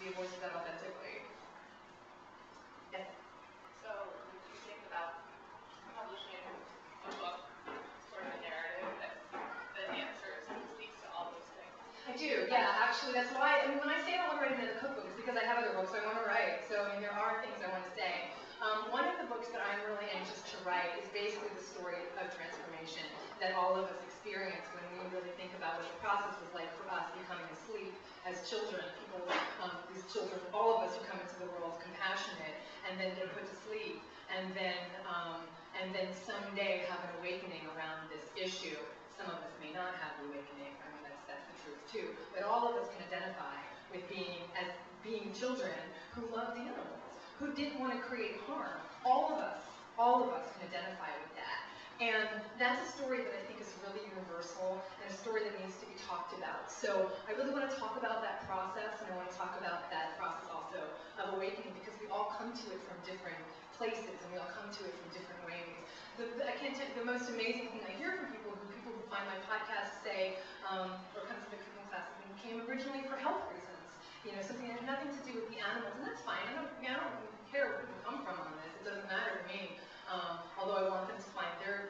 be a voice of that authentically. Yes? So, would you think about publishing a book, sort of a narrative that answers and speaks to all those things? I do, yeah, actually that's why, I mean, when I say I don't want to write another cookbook, it's because I have other books I want to write, so I mean, there are things I want to say. One of the books that I'm really anxious to write is basically the story of transformation that all of us experience when we really think about what the process was like for us becoming asleep as children, people, these children, all of us who come into the world compassionate, and then they're put to sleep, and then someday have an awakening around this issue. Some of us may not have the awakening, I mean, that's the truth too, but all of us can identify with being children who loved animals, who didn't want to create harm. All of us can identify with that. And that's a story that I think is really universal and a story that needs to be talked about. So I really want to talk about that process, and I want to talk about that process also of awakening, because we all come to it from different places and we all come to it from different ways. I can't tell you, the most amazing thing I hear from people who find my podcast say, or come to the cooking classes, and came originally for health reasons. You know, something that had nothing to do with the animals, and that's fine. I don't care where people come from on this. It doesn't matter to me. Although I want them to find their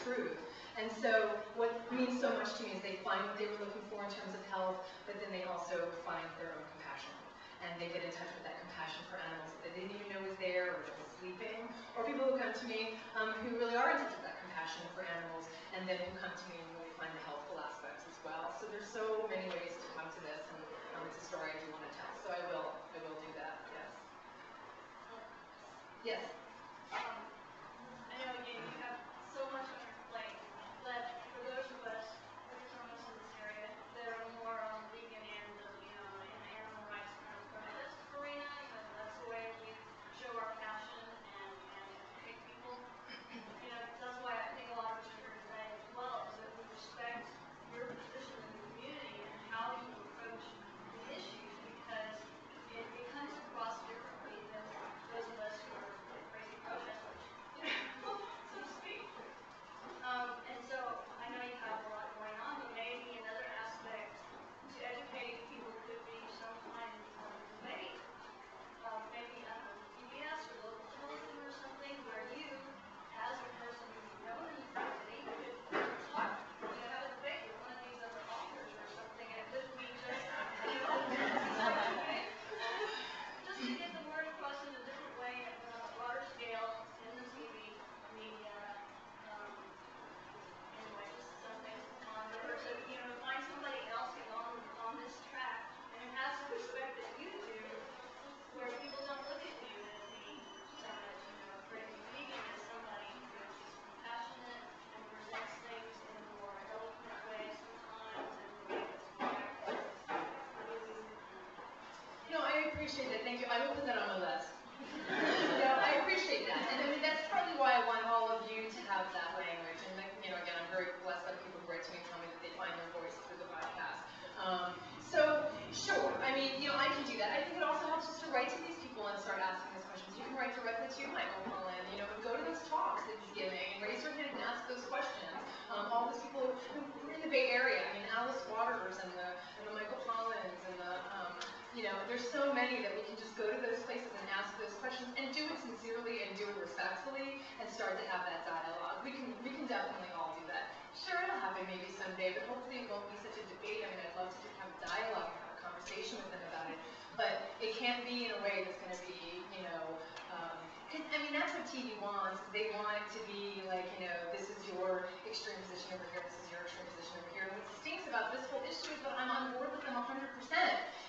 truth. And so what means so much to me is they find what they were looking for in terms of health, but then they also find their own compassion. And they get in touch with that compassion for animals that they didn't even know was there, or that was sleeping. Or people who come to me who really are in touch with that compassion for animals, and then who come to me and really find the healthful aspects as well. So there's so many ways to come to this, and it's a story I do want to tell. So I will do that, yes. Yes? I know, again, you have so much on your plate, but for those of us, there's some of us in this area that are more vegan and, in the animal rights kind of protest arena, that's the way we show our passion and educate people. That's why I think a lot of us are here today as well, is that we respect your position in the community and how you approach the issues, because it comes across differently than those of us who are crazy protesters, so to speak. And so I know you have a lot going on, but maybe another aspect to educate people could be some kind of debate. Maybe PBS or local television or something, where you, as a person who's known in the community, could talk, have a debate with one of these other authors or something, and it wouldn't be just, just to get the word across in a different way, on a broader scale, in the TV media. Anyway, just something to ponder, or to, find somebody else who's on this track and who has the respect that you do, where people don't look at you as being a crazy vegan, as somebody who is just compassionate and presents things in a more eloquent way sometimes, and a way that's more accurate. No, I appreciate that. Thank you. I will put that on my list. I appreciate that. And I mean, that's probably why I want all of you to have that language. And again, I'm very blessed by the people who write to me and tell me that they find their voice through the podcast. So, sure. I mean, I can do that. I think it also helps just to write to these people and start asking those questions. You can write directly to Michael Pollan, and go to those talks that he's giving and raise your hand and ask those questions. All those people who are in the Bay Area. I mean, Alice Waters and the Michael Pollans and there's so many that we can just go to those places and ask those questions and do it sincerely and do it respectfully and start to have that dialogue. We can definitely all do that. Sure, it'll happen maybe someday, but hopefully it won't be such a debate. I mean, I'd love to just have a dialogue and have a conversation with them about it, but it can't be in a way that's going to be, I mean, that's what TV wants. They want it to be like, this is your extreme position over here, this is your extreme position over here. And what stinks about this whole issue is that I'm on board with them 100%.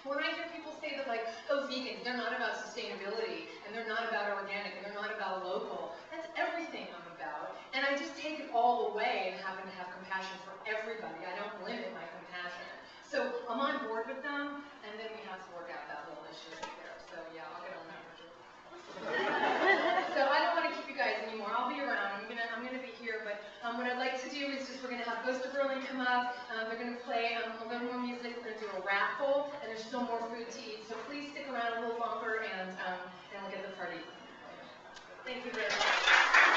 When I hear people say that, like, oh, vegans, they're not about sustainability, and they're not about organic, and they're not about local, that's everything I'm about. And I just take it all away and happen to have compassion for everybody. I don't limit my compassion. So I'm on board with them, and then we have to work out that little issue right there. So yeah, I'll get on that for sure. So I don't want to keep you guys anymore. I'll be around. I'm gonna be here, but what I'd like to do is we're gonna have Ghost of Berlin come up. They're gonna play a little more music. We're gonna do a raffle, and there's still more food to eat. So please stick around a little longer, and we'll get the party. Thank you very much.